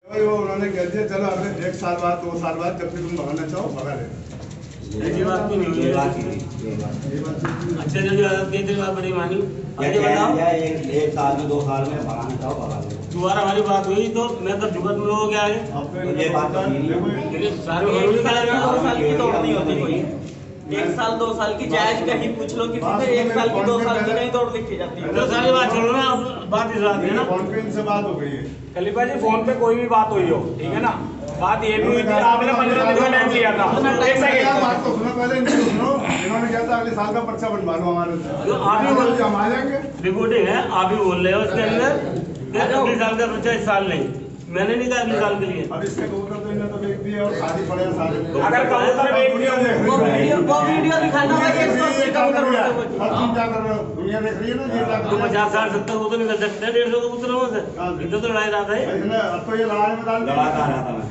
उन्होंने कह दिया चलो अगले 1 साल बाद 2 साल बाद जब भी तुम भगाना चाहो भगा ले। ये बात तो नहीं हुई। अच्छे जगह आदत बात बड़ी मानी। आगे बताओ। 1 साल में 2 साल में भगाना चाहो भगा लो। दोबारा हमारी बात हुई तो मैं तो जुगत में लोगों के आगे ये बात तो नहीं है। सारे 1 साल की दौड़ नहीं होती कोई। 1 साल 2 साल की जायज कहीं पूछ लो किसी से, 1 साल की 2 साल की नहीं दौड़ लिखी जाती है। तो सारी बात छोड़ो ना, बात इस बात है ना। फोन पे इनसे बात हो गई है। खलीफा जी फोन पे कोई भी बात हुई हो, ठीक है ना, बात ये भी हुई थी आपने 15 दिन का टाइम लिया था। एक सेकंड बात तो सुनो पहले, इनको सुनो। इन्होंने कहा था अगले साल का पर्चा बनवा लो हमारे से। आप ही बोल हम आ जाएंगे। रिपोर्टिंग है, आप ही बोल रहे हो इसके अंदर अगले साल का पर्चा इस साल नहीं। मैंने नहीं कहा अगले साल के लिए। अब इसके कबूतर तो इन्हें तो बेच दिए और शादी पड़े सारे। अगर कबूतर बेच दिए वो वीडियो दिखाना है 180 कबूतर उड़ते हुए। अब तुम क्या कर रहे हो? दुनिया देख रही है ना ये क्या कर तो रहे 50 60 70 कबूतर निकल सकते हैं, 150 कबूतरों से इतना तो लड़ाई रहा था। इसने अब तो ये लड़ाई में डाल दिया। लड़ा रहा था मैं।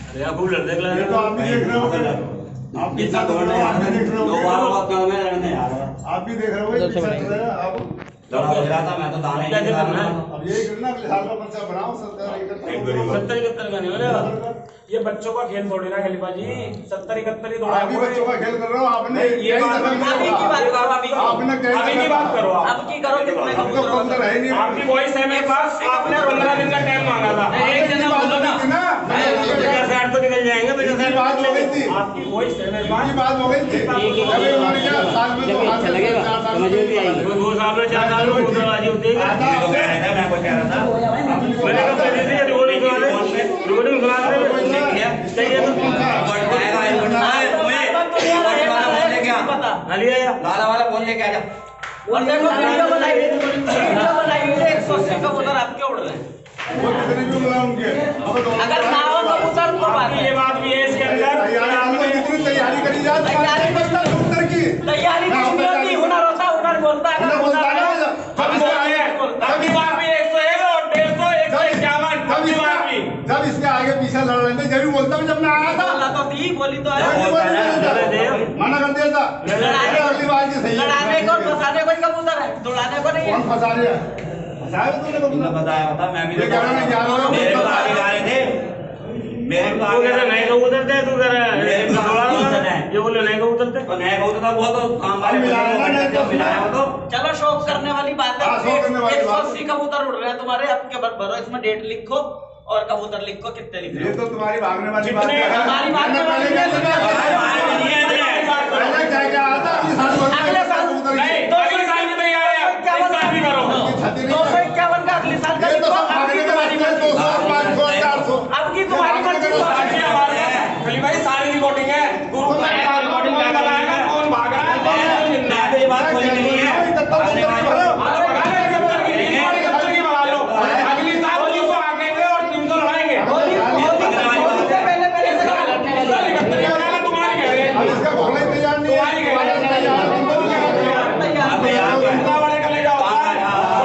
अरे आप खूब लड़ते ये तो आप भी देख रहे हो। आप भी इतना दौड़ने आप भी देख रहे हो। में लड़ने आ रहा आप भी देख रहे हो। आप लड़ा हो रहा था, मैं तो दाने ही कैसे खा करना रहा है? था। अब यही करना अगले साल का पर्चा बनाओ 70 71 का नहीं हो रहा। ये बच्चों का खेल थोड़ी ना खलीफा जी, 70 71 ही दौड़ा। आप भी बच्चों का खेल कर रहे हो। आपने ये बात आपने अभी की बात करो, अभी की बात करो आप। अब की करो कितने अब तो कबूतर है ही नहीं। आपकी वॉइस है मेरे पास, आपने 15 दिन का टाइम मांगा था। एक जना बोलो ना। 50 तो निकल जाएंगे। 50 बात हो गई थी। आपकी वॉइस है मेरे पास। की बात हो गई थी। अभी उन्होंने क्या साल में 2 अच्छा लगेगा, समझ में भी आएगी। 2 साल में 4 साल में कबूतरबाजी होती है। मैं तो कह रहा था, मैं को कह रहा था। मैंने कहा पहले से रिकॉर्डिंग सुना दे, रिकॉर्डिंग सुना दे। चाहिए तो हाँ लिया या लाला वाला फोन लेके आ जा। और देखो वीडियो बनाई 180 कबूतर आपके उड़ रहे हैं। वो कितने भी बुला उनके अगर ना हो कबूतर तो बात है। ये बात भी है इसके अंदर। कितनी तैयारी करी जाए कबूतर की। तैयारी कुछ नहीं होती, हुनर होता, हुनर बोलता है। हुनर बोलता है ना। अभी बात भी 101 और 150 151 अभी बात भी। जब इसके आगे पीछे लड़ रहे थे जब भी बोलता हूँ जब मैं आया था बोला तो दी, बोली तो आया। मना कर दिया था। अगली बार की सही है। लड़ाने को और फंसाने को ही कबूतर है, दौड़ाने को नहीं कौन है। फंसा रहा है? फंसाया तूने तुमने कबूतर? बताया था, मैं भी ये कह रहा है क्या हो रहा है? मेरे को आगे जा रहे थे। मेरे को तू आगे कहता नए कबूतर थे, तू कह रहा है ये बोले नए कबूतर थे। तो नया कबूतर था, वो तो काम वाले मिलाया हो तो चलो शौक करने वाली बात है। हाँ, शौक करने वाली बात। 180 कबूतर उड़ रहे हैं तुम्हारे, आपके भरो इसमें डेट लिखो और कबूतर लिखो कितने लिख रहे ये हो। तो तुम्हारी भागने वाली बात है। हमारी भागने वाली पहले बात है। क्या क्या आता है? अगले साल कबूतर की। नहीं, 2 साल की तैयारी है, 1 साल भी करो। 251 का अगले साल का ये तो लिखो। सब भागने के बाद 200 500 400 अब की तुम्हारी मर्जी को अच्छी आवाज है। खलीफा जी सारी रिकॉर्डिंग है। ग्रुप में रिकॉर्डिंग लगा है, कौन भाग रहा है, कौन जिंदा है। ये बात खोली नहीं है। अगली साल 300 आएंगे और 300 लड़ाएंगे। पहले से तुम्हारी कह रहे हैं। अब इसका भगना ही तैयार नहीं है। तुम्हारी कह रहे हैं। जितना बड़े का ले जाओ, तो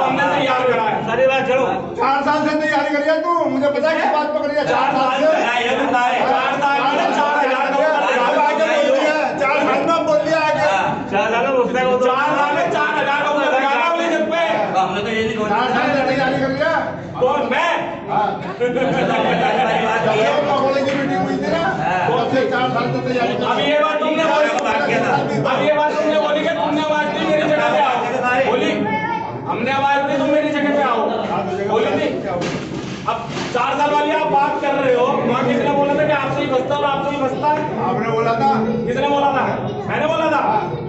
हमने तैयार करा है। सारी बात छोड़ो। 4 साल से तैयारी करी है तू। मुझे पता है किस बात पर करी है। 4 साल से 4 साल में 4000 अब आगे बोल दिया। 4 साल में बोल दिया आगे। 4 साल में उसका को 4 साल में 4000 का उधर लगाना अपने जब पे। हमने तो ये नहीं 4 साल से तैयारी कर लिया। कौन मैं? हाँ। जब मगोले की मीटिंग हुई थी ना, तब से 4 साल से तैयारी कर अब ये बात तुमने बोली, अब ये बात तुमने बोली कि तुमने आवाज दी मेरी जगह पे आओ। बोली हमने आवाज दी तुम मेरी जगह पे आओ। बोली नहीं। अब 4 साल वाली आप बात कर रहे हो, वहाँ किसने बोला था कि आपसे ही बसता और आपसे ही बसता है? आपने बोला था। किसने बोला था? मैंने बोला था।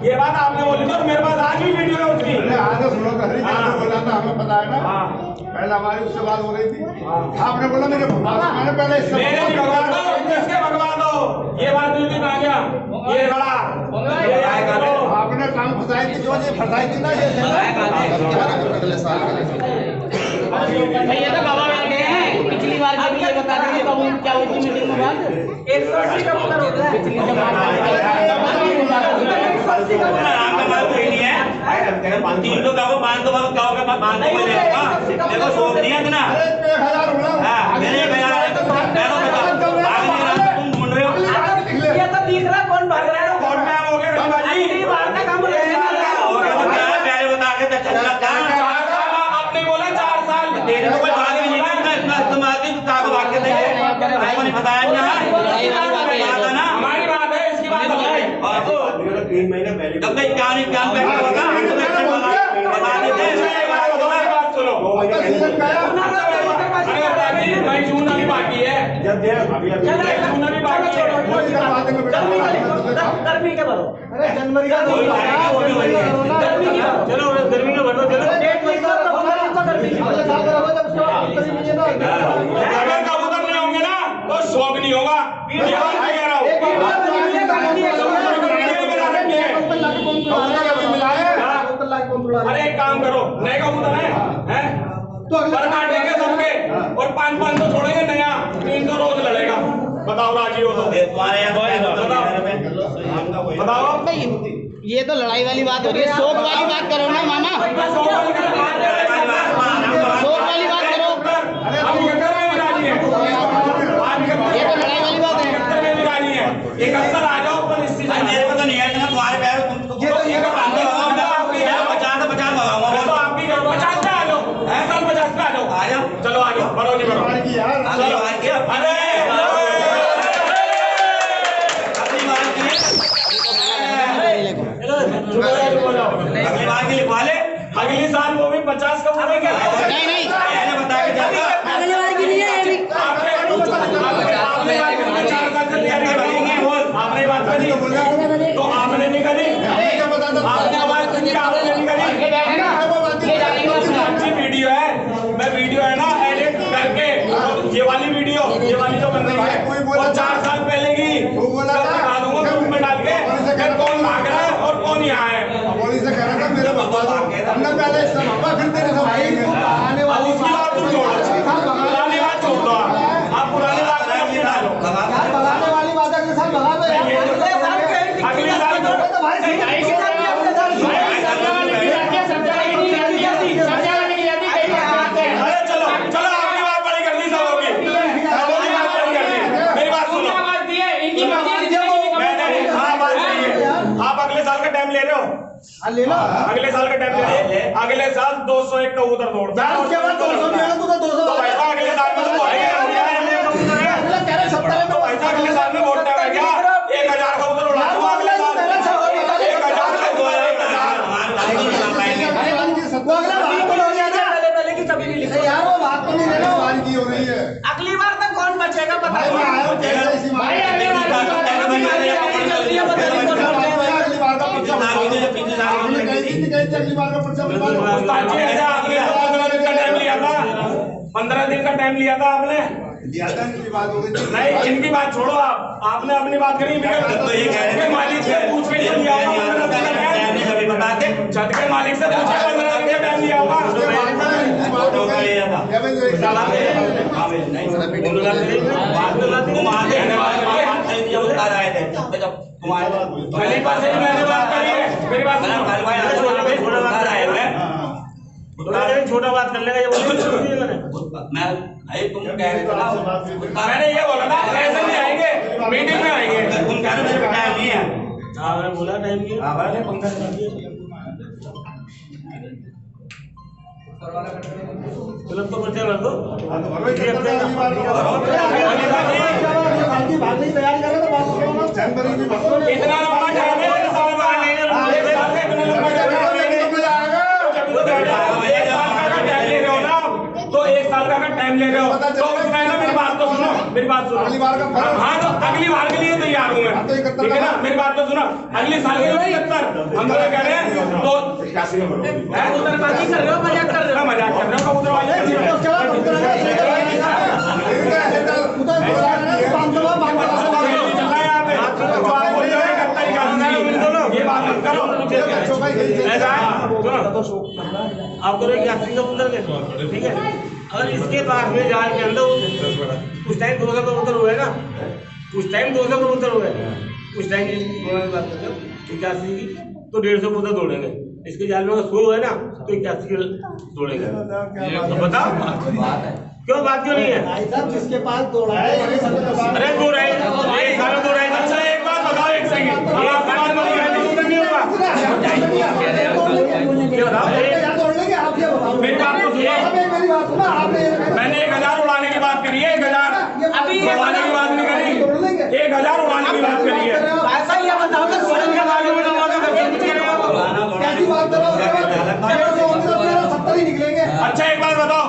ये बात आपने बोली थी और मेरे पास आज भी वीडियो है उसकी। अरे आज तो सुनो तो हरी हाँ। बोला था, हमें पता है ना। हाँ। पहले हमारी उससे बात हो रही थी। आपने बोला मेरे मैंने पहले इससे मेरे भी भगवान दो, किसके भगवान दो? ये बात भी आ गया। ये बड़ा ये आएगा तो आपने काम फंसाई थी जो ये फंसाई थी ना ये अगले साल के लिए। ये तो बाबा बैठ गए हैं। पिछली बार के लिए बता दीजिए कब क्या हुई थी मीटिंग में बात। 180 कबूतर हो गया। पिछली आपका बात कोई नहीं है। 3 लोग आओ, 500 बाबू गाँव का 500 कोई लेगा। देखो शौक नहीं है इतना। अरे 1000 होना। हाँ, मेरे 1000 है तो मैं तो बता भाग नहीं रहा, तुम ढूंढ रहे हो। ये तो दिख रहा कौन भाग रहा है। कौन टाइम हो गया खलीफा जी? अगली बार का काम रहेगा। हो गया तो क्या है, पहले बता के तो चल रहा था। आपने बोला 4 साल। तेरे को कोई भाग नहीं रहा, मैं तुम आदमी को भाग के को नहीं बताया लड़ाई वाली बात है बात है ना हमारी बात है, इसकी बात है। 3 महीने पहले जब तक क्या नहीं क्या होगा हम तो बता देते हैं बात सुनो। अरे बाकी मई जून अभी बाकी है, जब मई जून अभी बाकी है। गर्मी के भरो, अरे जनवरी का कोई बात नहीं, वो भी वही है। गर्मी की भरो, चलो गर्मी का भरो, चलो डेट में गर्मी की भरो। अगर कबूतर नहीं होंगे ना तो शौक नहीं होगा, ये बात मैं कह रहा हूँ। अरे एक काम करो, नए कबूतर हैं पर काटेंगे सबके और 500 छोड़ेंगे नया, 300 रोज लड़ेगा। बताओ राजी हो तो तुम्हारे बताओ। भाई ये तो लड़ाई वाली बात हो रही है, शौक वाली बात करो ना मामा, शौक वाली बात करो। हम 71 में भी राजी हैं, ये तो लड़ाई वाली बात है। 71 में भी राजी हैं, 71 आ जाओ पर इस चीज मेरे को तो नहीं है तुम्हारे पैर तुम तो ये का काम करो 50 तो 50 लगाऊंगा तो आपकी 50 पे आ जाओ, 50 पे आ जाओ, आ जाओ चलो आ जाओ, भरो नहीं भरो। अगली बार की अरे अगली बार की अगली बार की लिखवा ले अगली साल वो भी 50 का बोले क्या? नहीं नहीं मैंने बताया कि जाता अगले बार की नहीं है अभी। आपने बात करी, 4 साल से तैयारी करेंगे, आपने बात करी तो आपने नहीं करी, आपने आवाज सुनी आपने नहीं करी। अच्छी वीडियो है, मैं वीडियो है ना एडिट करके ये वाली वीडियो, ये वाली जो बन रही है वो 4 साल पहले की दिखा दूंगा ग्रुप में डाल के कौन भाग रहा है और कौन यहाँ है। अब उसकी बात तुम छोड़ो, पुरानी बात छोड़ दो, आप पुरानी बात में अपनी डालो। अगली साल अरे चलो चलो आपकी बात बड़ी कर दी सब होगी, सबकी बात बड़ी कर दी। मेरी बात सुनो, हाँ बात सही है। आप अगले साल का टाइम ले रहे हो, ले लो अगले साल का टाइम ले रहे हो, अगले साल 201 कबूतर तोड़ दो। उसके बाद 200 भी है तो 200 तो भाई साहब अगले साल में तो अगले साल में वोट टाइम है क्या? 1000 कबूतर उड़ा दूंगा अगले साल, 1000 अगली बार तक कौन बचेगा बताओ। आपने 15 दिन का टाइम लिया था आपने, नहीं इनकी बात छोड़ो, आपने अपनी बात करी। तो ये कह रहे हैं मालिक से पूछ के लिया होगा, अभी बता दे छत के मालिक से पूछ के 15 दिन का टाइम लिया होगा। खलीफा से ही मैंने बात करी है, मेरी बात सुनो। छोटा बात कर लेगा ये बोल मैं तुम कह रहे थे ना मैंने ये बोला था ऐसे नहीं आएंगे, मीटिंग में आएंगे। तुम कह रहे मेरे को टाइम नहीं है। हाँ मैंने बोला टाइम की तुरंत तो पर्चा कर दो। इतना लंबा टाइम है, साल का इतना लंबा टाइम ले रहे हो ना, तो 1 साल का टाइम ले रहे हो तो उसमें ना मेरी बात तो सुनो, मेरी बात सुनो। अगली बार का हाँ तो अगली बार के लिए तैयार हूँ मैं, ठीक है ना? मेरी बात तो सुनो, अगली साल के लिए 75 हम तो कह रहे हैं तो कबूतरबाजी कर रहे हो, मजाक कर रहे हो। मजाक कर रहे हो कबूतरबाजी। ये बात मत करो, आप करो यात्री कबूतर के, ठीक है? अगर इसके पास में जाल के अंदर उस टाइम 200 कबूतर हुए ना, उस टाइम 200 कबूतर हुए, उस टाइम की बात करते हो 81 की तो 150 कबूतर दौड़ेंगे। इसके जाल में 100 है ना तो 81 के दौड़ेंगे। तो बताओ क्यों बात क्यों नहीं है? जिसके पास दौड़ा है अरे दो रहे अच्छा एक बात बताओ, एक सेकंड, ये आपकी बात नहीं होगा। मेरी बात तो सुनो, मैंने 1000 उड़ाने की बात करी है, 1000 अभी उड़ाने की बात नहीं करी, 1000 उड़ाने की बात करी है। ऐसा ही है, बताओ तो सोलन का गाड़ी में कैसी बात कर रहे हो? 170 ही निकलेंगे। अच्छा एक बात बताओ,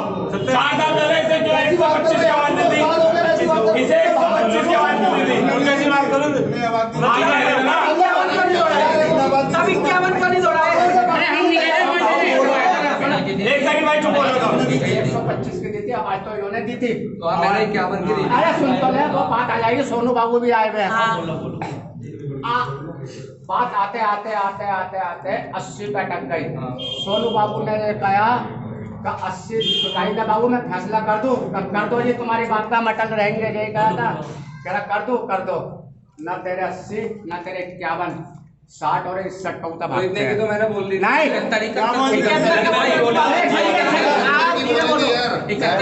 7 साल पहले इसे जो 125 की आवाज मिलती, इसे 125 की आवाज मिलती थी, कैसी बात करो सब 51 का नहीं दौड़ा है। एक सेकंड भाई चुप हो जाओ। 125 की दी थी, आज तो इन्होंने दी थी। मैंने 51 की दी। अरे सुन तो ले, वो बात आ जाएगी, सोनू बाबू भी आए हुए हैं। बात आते आते आते आते आते 80 पे अटक गई। सोनू बाबू ने कहा का 80 कहीं का बाबू मैं फैसला कर दूं, कर दो जी, तुम्हारी बात का मटल रहेंगे, यही कहा था। कह रहा कर दो, ना तेरे 80 ना तेरे 51, 60 और 61 का उतार इतने की तो मैंने बोल दी। नहीं। 71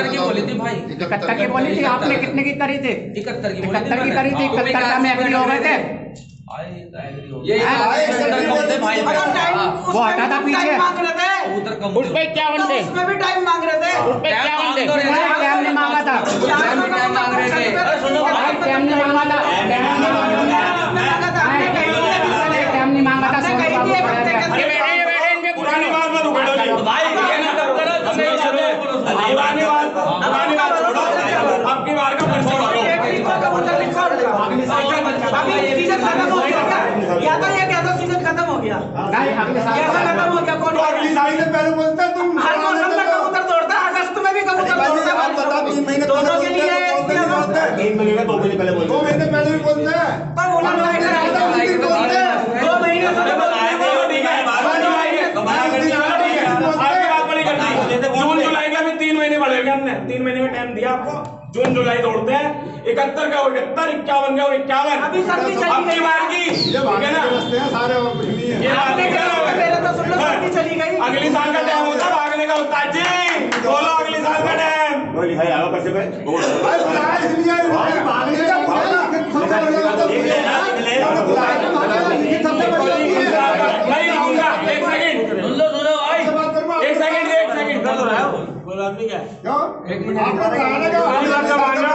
की बोली थी भाई। 71 की बोली थी आपने, कितने की करी थी? 71 की 71 की करी थी। 71 का में एग्री हो गए थे। ये भाई वो हटा था पीछे, मांग रहे थे उधर कम उस पे 51 थे, उसमें भी टाइम मांग रहे थे। उस पे 51 थे। टाइम नहीं मांगा था, टाइम मांग रहे थे। टाइम नहीं मांगा था, टाइम नहीं मांगा था। सोनू बाबू पुरानी बात मत उगड़ो जी भाई, ये ना करो, पुरानी बात छोड़ो, अब की बार का पर्चा मारो। अभी सीजन खत्म हो गया क्या? या तो ये क्या था, सीजन खत्म हो गया, नहीं, अगले साल कैसा खत्म हो गया? कौन तो अगली साल से पहले बोलते हैं तुम। हर मौसम में कबूतर दौड़ता है, अगस्त में भी कबूतर दौड़ता है। आप बताओ 3 महीने दोनों के लिए 3 महीने 2 महीने पहले बोलते 2 महीने पहले भी बोलते हैं। पर बोला बोलते हैं 2 महीने जून जुलाई का भी 3 महीने बढ़ेगा, हमने 3 महीने में टाइम दिया आपको। जून जुलाई दौड़ते हैं, 71 का 71, 51 का 51। अभी सर्दी चली अब की गई। बार की ये ठीक है ना, रस्ते हैं सारे, और कुछ नहीं है। ये बात नहीं करो। पहले तो सुन लो, सर्दी चली गई। अगली साल का टाइम होता भागने का, उस्ताद जी बोलो अगली साल का टाइम। भाई बुलाया इसलिए है, भागने का बुलाया, सबसे बड़ी बात है नहीं रहूंगा, एक सेकंड एक सेकंड कर रहा है कोई बात नहीं क्या है? क्यों? आपने बुलाने का अगली साल का मांगा।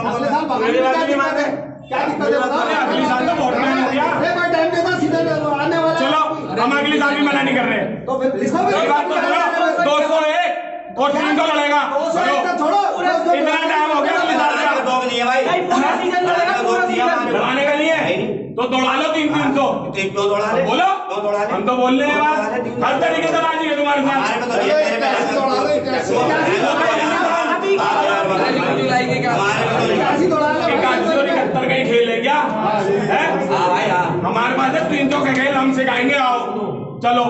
अगले साल भागने का क्या दिक्कत है? क्या दिक्कत है बताओ? अगली साल तो वोट में हो गया। भाई टाइम देना, सीधे आने वाला। चलो हम अगली साल भी मना नहीं कर रहे। तो फिर इसको भी ये बात तो सुनो, 201 और 300 लड़ेगा। छोड़ो, इतना टाइम हो गया अगली साल का, भाई पूरा सीजन लड़ेगा, पूरा सीजन। लड़ाने का नहीं है तो दौड़ा लो 300। बोलो, हम तो बोल रहे हैं बात, हर तरीके से राजी है तुम्हारे साथ। जुलाई के क्या 81 और 71 का ही खेल है क्या है? हमारे पास है 300 का खेल, हम सिखाएंगे। आओ चलो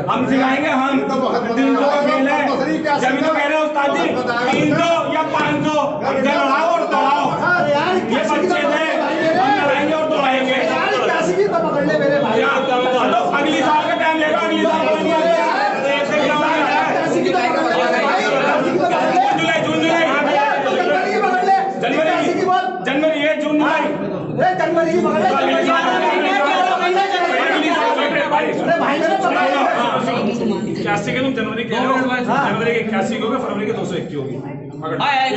हम सिखाएंगे, हम 300 का खेल है। जब तो कह रहे हो उस्ताद जी 300 या 500 हमसे लड़ाओ और दौड़ाओ, ये बच्चे थे, हम लड़ाएंगे और दौड़ाएंगे। चलो अगली साल का टाइम लेगा, अगली साल का नहीं आएगा। जून जुलाई जनवरी है, जून इक्यासी के तुम जनवरी के जनवरी के 81 होगा, फरवरी के 201 होगी।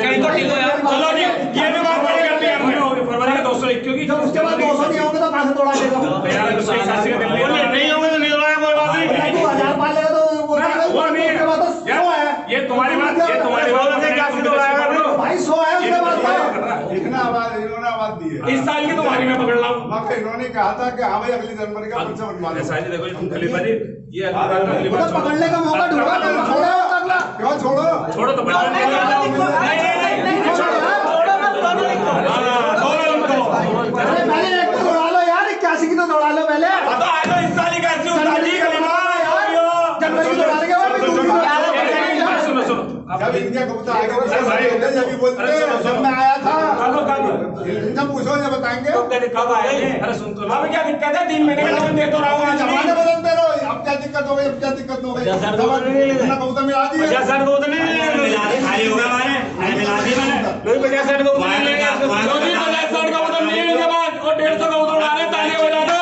कहीं तो ठीक हो यार। चलो जी ये भी बात बड़ी कर दी हमने, फरवरी के 201 होगी। जब उसके बाद 200 नहीं होंगे तो कहां से तोड़ा देगा? यार 81 का दिल्ली नहीं होंगे तो नहीं लड़ाया, कोई बात नहीं। 2000 पाल लेगा तो वो नहीं है यार, ये तुम्हारी बात भाई 100 है उसके बाद इन्होंने आवाज दी है। इस साल की तुम्हारी मैं पकड़ लाऊं। मगर इन्होंने कहा था कि हाँ भाई अगली जनवरी का पर्चा बनवा लो। ऐसा देखो तुम खलीफा जी, ये अगली बार का खलीफा मतलब पकड़ने का मौका ढूंढा तो छोड़ो अगला। क्यों छोड़ो? छोड़ो तो बचा नहीं, छोड़ो मत, दोनों लिखो। अरे पहले एक तो दौड़ा लो यार, 81 की तो दौड़ा लो पहले। इस साल ही कैसे उस्ताद जी खलीफा जनवरी दौड़ा देंगे और फिर दूसरी दौड़ा सुनो सुनो जब इनके कबूतर आगे जब भी बोलते जब मैं आया था इनसे पूछो जब बताएंगे कब आए? अरे सुन तो अब क्या दिक्कत है, 3 महीने का टाइम दे तो रहा हूँ। जमाने बदलते रहो, अब क्या दिक्कत हो गई, अब क्या दिक्कत हो गई? कबूतर मिला दिए 50-60 को तो नहीं लेंगे, खाली होगा हमारे मिला दी मैंने, लोग 50-60 को नहीं लेंगे। 50-60 का उधर मिलने के बाद और 150 का उधर उड़ा रहे, ताली बजा दो।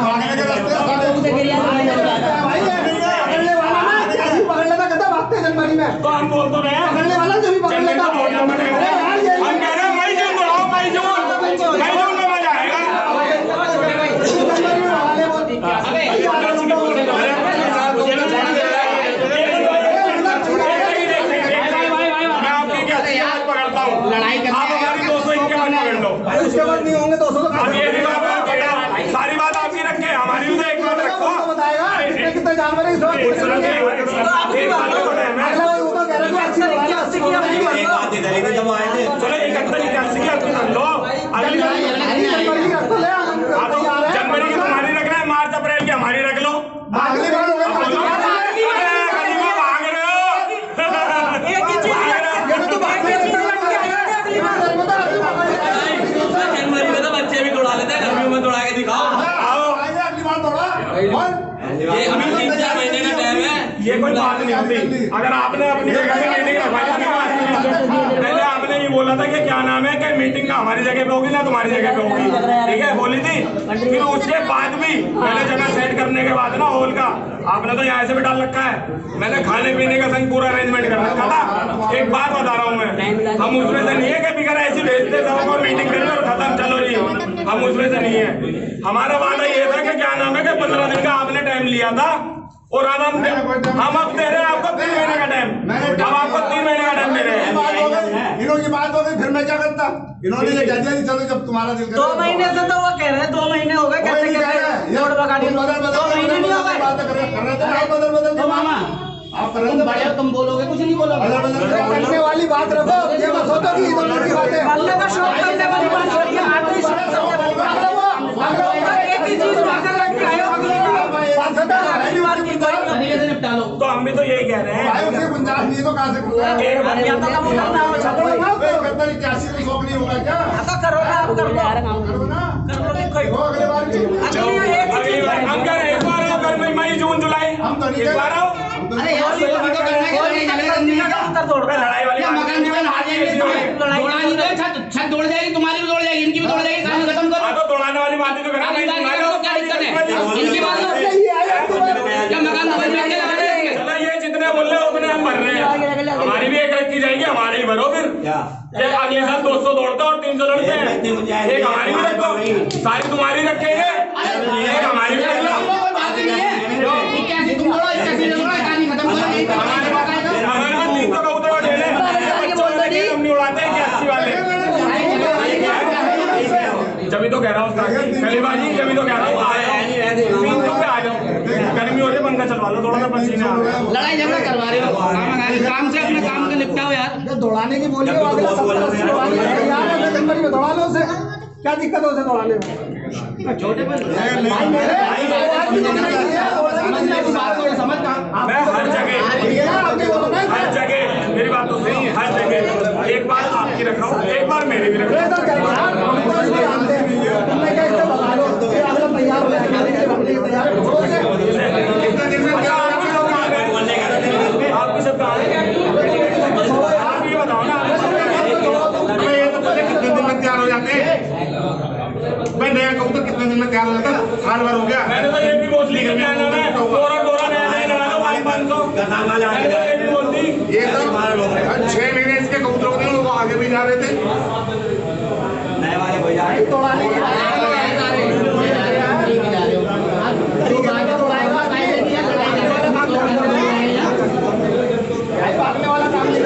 भागने के रास्ते जानवर है, इसमें कुछ नहीं है। अगला वो तो कह रहा है, 80 की अपनी एक बात बात इधर है जब आए थे चलो 81 की आपकी कर लो। अगली जनवरी की रख तो ले, हम तैयार हैं। जनवरी की तुम्हारी रख रहे हैं, मार्च अप्रैल की हमारी रख लो। अगली बार होगा, अरे गरीबा भाग रहे हो। एक ही चीज ये तो बात है, जनवरी में तो बच्चे भी दौड़ा लेते हैं, गर्मियों में दौड़ा के दिखाओ। आओ आइए अगली बार दौड़ा। ये अभी 3-4 महीने का टाइम है। ये कोई बात नहीं होती। अगर आपने अपनी जगह पे मीटिंग रखवाई पहले आपने ये बोला था कि क्या नाम है कि मीटिंग का हमारी जगह पे होगी ना तुम्हारी जगह पे होगी, ठीक है बोली थी। फिर उसके बाद भी मैंने जगह सेट करने के बाद ना हॉल का आपने तो यहाँ से भी डाल रखा है, मैंने खाने पीने का संग पूरा अरेंजमेंट कर रखा था। एक बात बता रहा हूँ मैं, हम उसमें से नहीं है कि बिगर ऐसी भेजते सब और मीटिंग करिए और खत्म चलो जी, हम उसमें से नहीं है। हमारा वादा ये था कि क्या नाम है कि 15 दिन का आपने टाइम लिया था और अब हम अब दे रहे हैं आपको 3 महीने का टाइम। अब आपको 3 महीने का टाइम दे रहे हैं। इन्होंने की बात हो गई, फिर मैं क्या करता? इन्होंने ये कह दिया कि चलो जब तुम्हारा दिल करे। 2 महीने से तो वो कह रहे हैं, 2 महीने हो गए कहते कहते रोड बगाड़ी 2 महीने नहीं हो गए। बातें कर रहे थे, आप बदल तो मामा आप तुम बड़े हो, तुम बोलोगे कुछ नहीं बोलोगे। करने वाली बात रखो, ये मत सोचो कि इधर की बात है। करने का शौक करने वाली बात छोड़िए, आते ही शौक करने वाली बात। एक ही चीज भागल रख के आए हो, पहली बार की तरीके से निपटा लो। तो हम भी तो यही कह रहे हैं। भाई उसकी गुंजाइश नहीं है तो कहाँ से करूँगा? एक बात या तो कम उतरना हो छात्र कहता नहीं 81 का शौक नहीं होगा क्या? तो करो ना, आप कर लो करो ना, कर लो देखो देखो अगली बार की। अगली बार हम कह रहे हैं, इस बार आओ, गर्मी मई जून जुलाई हम तो नहीं इस बार आओ। अरे यार सोलो भी तो करना है, लड़ाई झगड़ा करनी है क्या? उत्तर दौड़ लड़ाई वाली क्या बात मकान में हार जाएंगे तुम्हें? दौड़ा नहीं दो, छत दौड़ जाएगी, तुम्हारी भी दौड़ जाएगी, इनकी भी दौड़ जाएगी, काम खत्म करो। हाँ, तो दौड़ाने वाली बात ही तो करा। क्या दिक्कत है? इनकी बात क्या मकान में बैठ के लगा देंगे? चलो ये जितने बोल रहे हैं उतने हम भर रहे हैं, हमारी भी एक रखी जाएगी, हमारी ही भरो फिर। ये अगले साल 200 दौड़ता और 300 लड़ते हैं, एक हमारी भी रखो, सारी तुम्हारी रखेंगे, एक हमारी भी रख लो। तुम दौड़ो, 81 दौड़ो, कहानी खत्म करो। हमारे पास 300 का उतरा ठेले हम नहीं उड़ाते हैं 81 वाले। जब तो कह रहा हूँ कलीबाजी, जब तो कह रहा हूँ आ जाओ 300 पे आ जाओ, गर्मी हो रही है पंखा चलवा लो थोड़ा सा पसीना आ रहा है। लड़ाई झगड़ा करवा रहे हो, काम से अपने काम को निपटाओ यार। दौड़ाने की बोली हो, अगला 70-80 दौड़ाने की है, यार अगर जनवरी में दौड़ा लो उसे, क्या दिक्कत है उसे दौड़ाने में? छोटे पर समझ कहाँ? मैं हर जगह मेरी बात तो सही है, हर जगह एक बार आपकी रखा हूँ, एक बार मेरी भी रखा आपकी सब कहा आप ये बताओ ना, कितने दिन में तैयार हो जाते हैं? मैं नया कहूँ तो कितने दिन में तैयार हो जाता है? साल भर हो गया। मैंने तो ये भी बोल ली कि क्या नाम है, दोरा नया लगा लो 500। मैंने तो ये भी बोल दी। ये तो 6 महीने इसके कबूतरों के लोग आगे भी जा रहे थे। नए वाले कोई जा रहे तोड़ाने के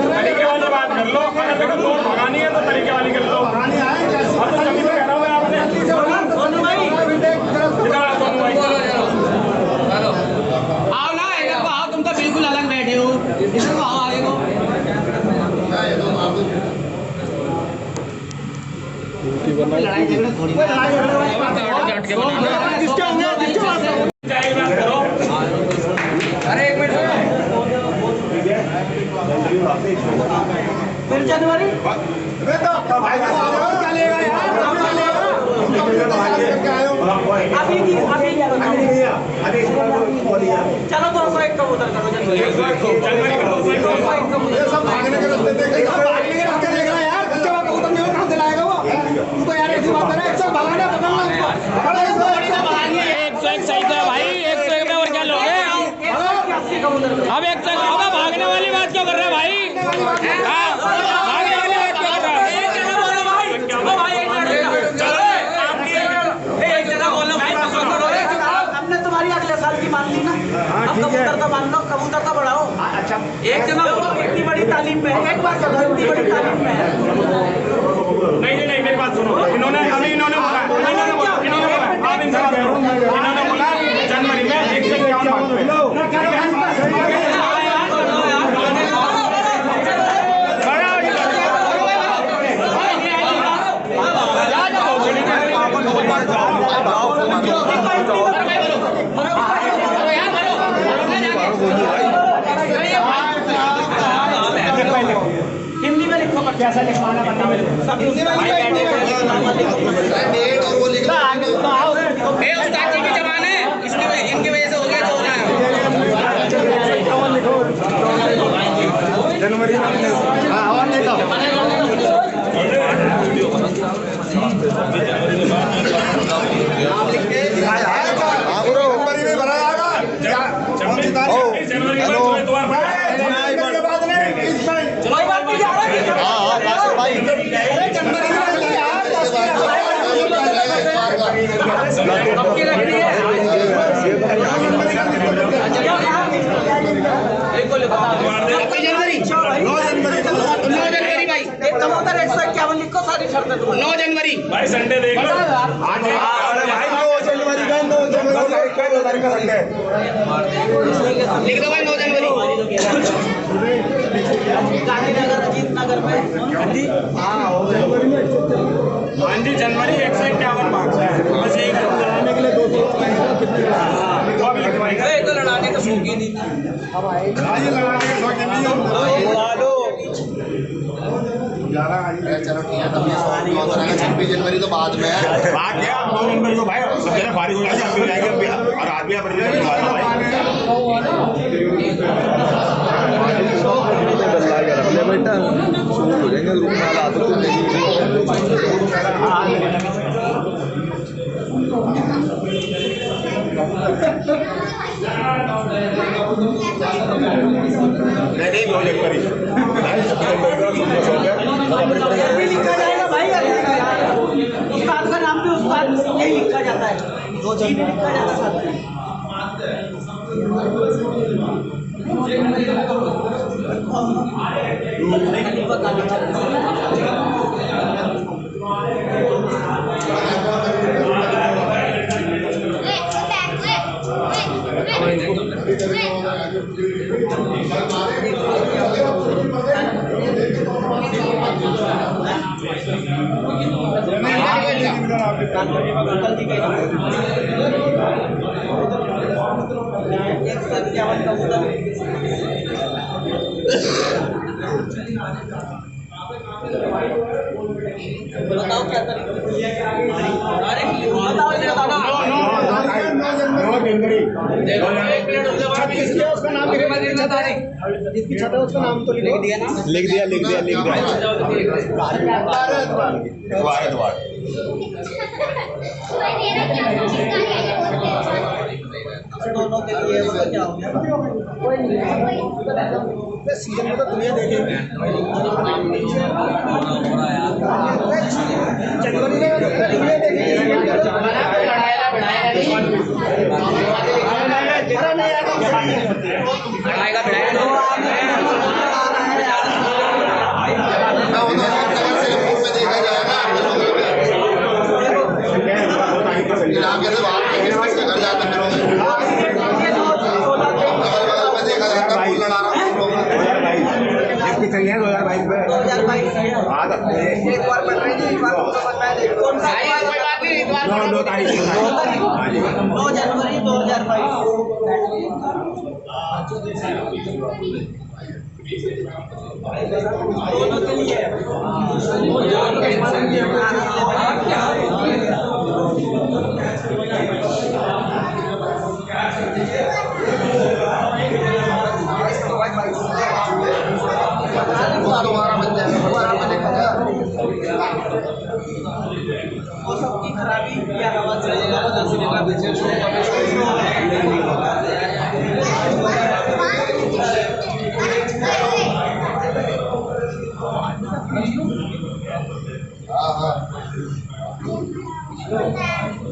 तरीके वाली बात कर लो, अगर देखो दौड़ भगानी है तो तरीके वाली कर लो। अब तो जमीन कह रहा हूँ आपने सोनू भाई सोनू भाई आओ ना, इधर को आओ, तुम तो बिल्कुल अलग बैठे हो, इधर को आओ आगे को। लड़ाई झगड़ा थोड़ी किसके होंगे करो। अरे एक मिनट फिर जनवरी अभी चलो 201 कबूतर करो जनवरी। सब भागने के रास्ते देख रहा है यार, बच्चे का कबूतर नहीं हो, कहाँ से लाएगा वो? तू तो यार ऐसी बात कर रहा है, 100 भगाना पकड़ना उसको। 101 सही तो है भाई, 101 में और क्या लोगे? 180 कबूतर अब 101 अब भागने वाली बात क्यों कर रहे हैं भाई? हाँ, भागने वाली बात क्यों कर रहे हैं? हमने तुम्हारी अगले साल की मान ली ना, अब कबूतर तो मान लो, कबूतर तो बढ़ाओ। अच्छा एक जना इतनी बड़ी तालीम में, एक बार चलो इतनी बड़ी तालीम में नहीं मेरी बात सुनो, इन्होंने बोला आप इनसे बात करो, इन्होंने बोला जनवरी में 151 भाग पे हिंदी में लिखो, कैसा लिखवाना बताओ। हिंदी में डेट और वो लिखना आगे तो आओ। उस्ताद जी की जबान है, इनकी वजह से हो गया जो हो रहा है। जनवरी और नहीं तो जनवरी में भरा जाएगा। कौन सी तारीख? जनवरी में भाई कबूतर 151 लिखो, सारी शर्तें 9 जनवरी भाई संडे देख लो। भाई 9 जनवरी का 9 जनवरी का संडे लिख दो भाई 9 जनवरी। गांधीनगर, अजीत नगर में। हाँ जी, जनवरी 151 मार्क्स है। बस यही लड़ाने के लिए 200 तो लड़ाने का शौक ही नहीं था। लड़ाने का शौक नहीं है। चलो ठीक है, तब 26 जनवरी तो बाद में है। बात क्या 2 जनवरी को भाई सब जगह फारिग हो जाएगी, आप भी जाएंगे और आदमी अपनी भाई बेटा शुरू हो जाएंगे रूम में हालात तो नहीं 2 जनवरी लिखा जाएगा भाई, उस्ताद का नाम भी उस्ताद यही लिखा जाता है, दो जी नहीं लिखा जाता साथ में। बताओ क्या करें, बताओ उसका नाम जिसकी छत है उसका नाम तो लिख दिया ना, लिख दिया दोनों के लिए उसका क्या हो गया? सीजन में तो दुनिया देखेगी। जनवरी में दुनिया देखेगी। एक बार पढ़ रही थी, एक बार 9 तारीख 9 जनवरी 2022 दोनों के लिए वो सबकी खराबी या हवा चलेगा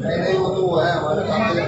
नहीं वो तो है हमारे सामने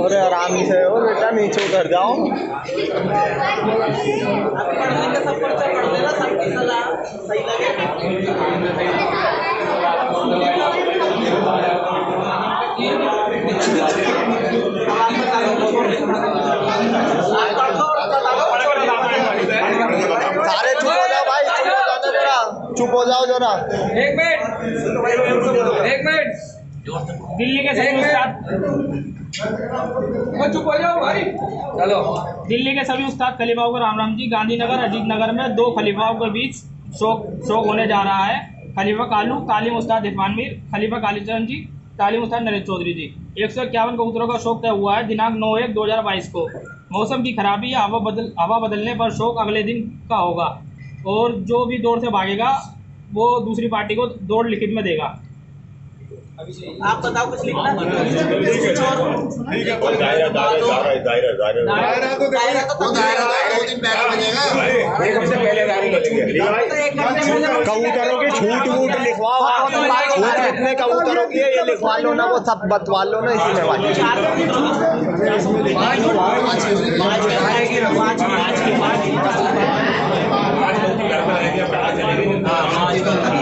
और आराम से हो बेटा, नीचे उतर जाओ। सब पर्चा पढ़ लेना, सबकी सलाह सही लगे। सारे चुप हो जाओ भाई, चुप हो जाओ जरा, चुप हो जाओ जरा। एक मिनट। दिल्ली के सभी उस्ताद, चुप हो जाओ भाई। चलो। दिल्ली के सभी उस्ताद खलीफाओं को राम राम जी। गांधीनगर अजीत नगर में 2 खलीफाओं के बीच शोक होने जा रहा है। खलीफा कालू तालीम उस्ताद इरफान मीर, खलीफा कालीचरण जी तालीम उस्ताद नरेश चौधरी जी। 151 कबूतरों का शोक तय हुआ है दिनांक 9/1/2022 को। मौसम की खराबी या हवा बदलने पर शोक अगले दिन का होगा और जो भी दौड़ से भागेगा वो दूसरी पार्टी को दौड़ लिखित में देगा। आप बताओ कुछ लिखना। कबूतरों की छूट वूट लिखवाओ, छूट कितने कबूतरों की है ये लिखवा लो ना, वो सब बतवा लो ना इसी में भाई।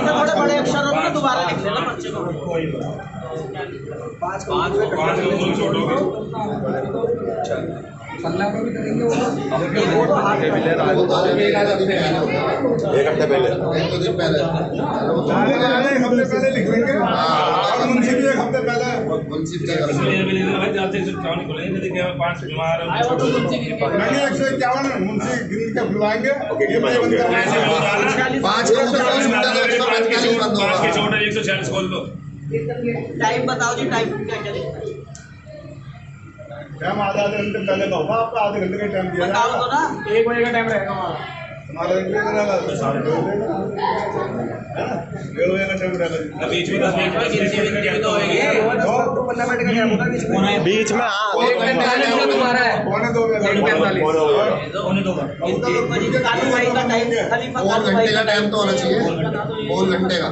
थोड़े बड़े अक्षरों में दोबारा लिख लेना पर्चे को। एक हफ्ते पहले लिख लेंगे। मुंशी भी एक हफ्ते पहले नहीं 151 मुंशी गिन के बुलवाएंगे। 146 खोल दो। टाइम बताओ जी, टाइम क्या क्या लिखना है? टाइम आधे घंटे पहले का होगा आपका, आधे घंटे का टाइम दिया बताओ तो ना। 1 बजे का टाइम रहेगा हमारा। हमारा 1 बजे का रहेगा, 1:30 बजे का टाइम रहेगा। बीच में 10 मिनट तो होएगी। बीच में हाँ, तुम्हारा है। पौने 2 बजे कालू भाई का टाइम, खलीफा कालू भाई का टाइम तो होना चाहिए, पौन घंटे का।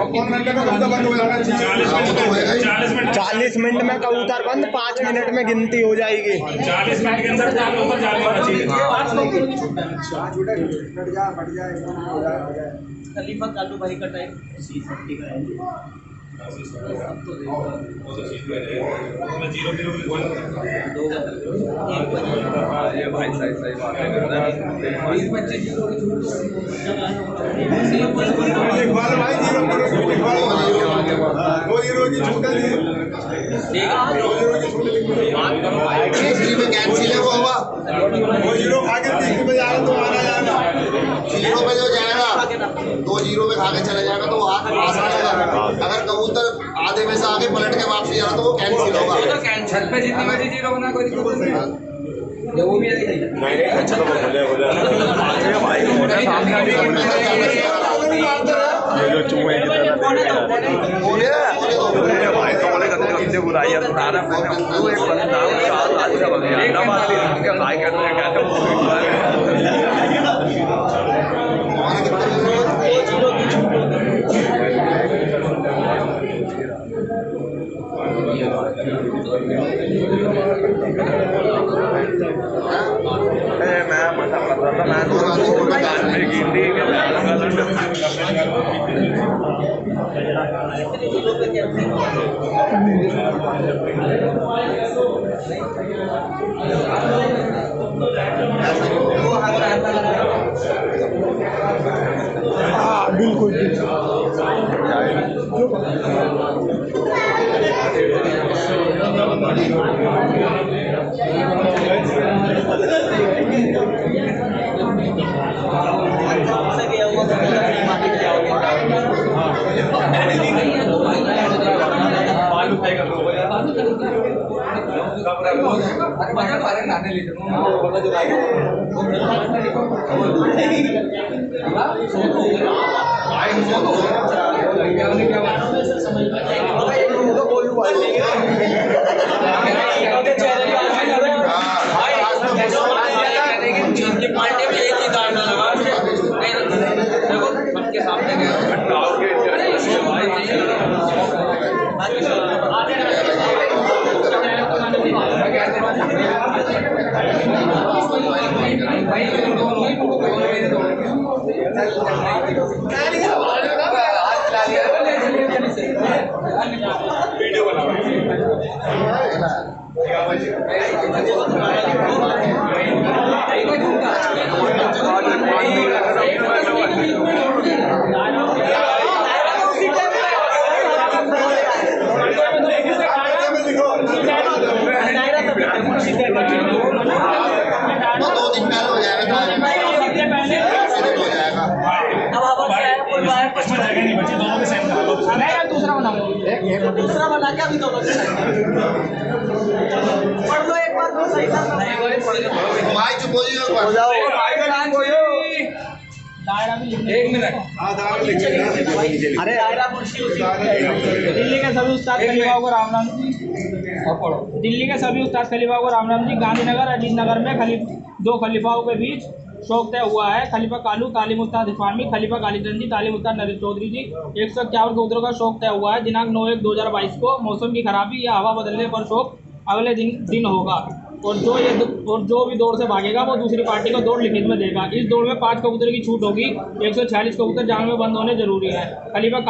पौन घंटे का कबूतर बंद हो जाना चाहिए। 40 मिनट में कबूतर बंद, 5 मिनट में गिनती हो जाएगी। 40 मिनट के अंदर चालू होना चाहिए। खलीफा कालू भाई का टाइम 6:30 का है। भाई सही बात है। लिखवा लो भाई, 0 लिखवा लो। 2 की छूट है जी। कैंसिल है वो होगा। 2 खा के 3 बजे आ रहा तो आना जाएगा। 0 पे जो जाएगा 2 0 पे खा के चला जाएगा तो वो आ जाएगा। अगर कबूतर आधे में से आगे पलट के वापसी आ रहा तो वो कैंसिल होगा। छत पे जितनी बजे 0 बना कोई दिक्कत नहीं। वो भी नहीं अच्छा तो बोले भाई ये जो चूहे की तरह भाई तो बोले कितने बुराई है तुम्हारा वो एक बंदा आज का बंदा भाई कहते हैं मैं पता था मैं गिनती बिल्कुल दूसरा बना के अभी दोनों पढ़ लो एक बार सही था भाई चुप हो जाओ एक मिनट। अरे दिल्ली के सभी उस्ताद खलीफाओं को राम राम जी। दिल्ली के सभी उस्ताद खलीफाओं को राम राम जी। गांधीनगर अजीत नगर में दो खलीफाओं के बीच शोक तय हुआ है। खलीफा कालू तालिम उस्ताद इरफान, खलीफा कालीचंद जी तालिम उस्ताद नरेश चौधरी जी 151 कबूतरों का शोक तय हुआ है। दिनांक 9/1/2022 को मौसम की खराबी या हवा बदलने पर शोक अगले दिन होगा और जो भी दौड़ से भागेगा वो दूसरी पार्टी को दौड़ लिखित में देगा। इस दौड़ में 5 कबूतर की छूट होगी। 146 कबूतर जाल में बंद होने जरूरी है। खलीफा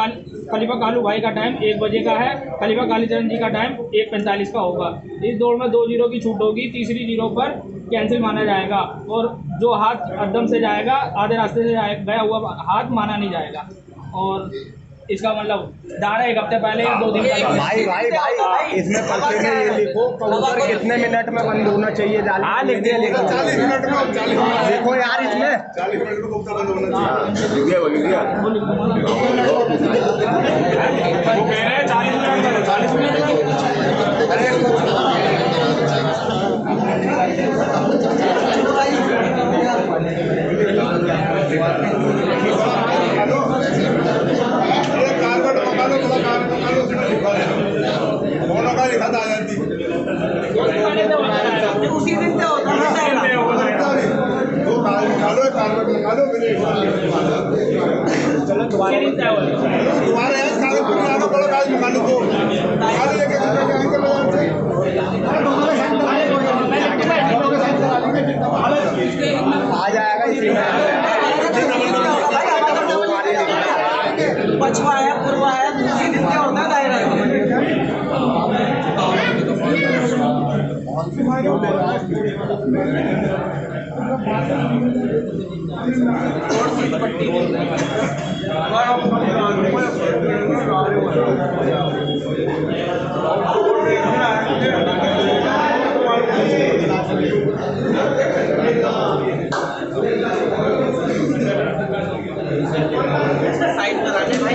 कालू भाई का टाइम 1 बजे का है। खलीफा कालीचंद जी का टाइम 1:45 का होगा। इस दौड़ में 2 जीरो की छूट होगी। तीसरी जीरो पर कैंसिल माना जाएगा और जो हाथ अड्डम से जाएगा, आधे रास्ते से गया हुआ हाथ माना नहीं जाएगा। और इसका मतलब दाड़ा 1 हफ्ते पहले 2 दिन भाई इसमें पर्चे में ये लिखो कबूतर कितने मिनट में बंद होना चाहिए जाल। हाँ लिख दिया 40 मिनट में। देखो यार इसमें 40 मिनट में कबूतर बंद होना चाहिए। वो कह रहे हैं 40 मिनट में 40 मिनट में। उसी दिन से होता है चलो तुम्हारे आ जाएगा इसी में। पछवा है पूर्वा है उसी दिन से होता है दायरा। साइड कराने भाई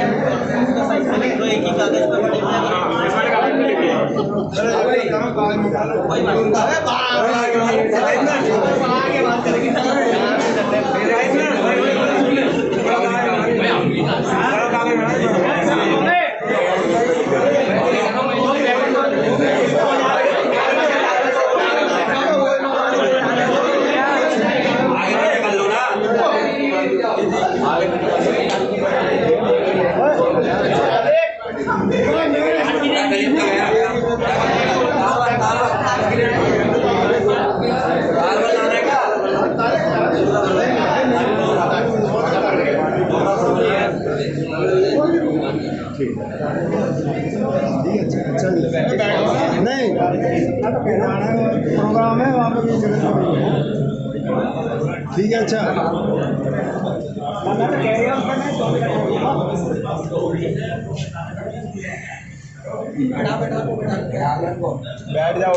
साइड में लिख दो एक ही कागज पर बड़े नहीं प्रोग्राम है वहाँ पे ठीक है। अच्छा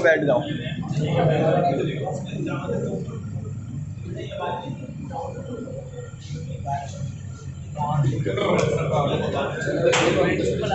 बैठ जाओ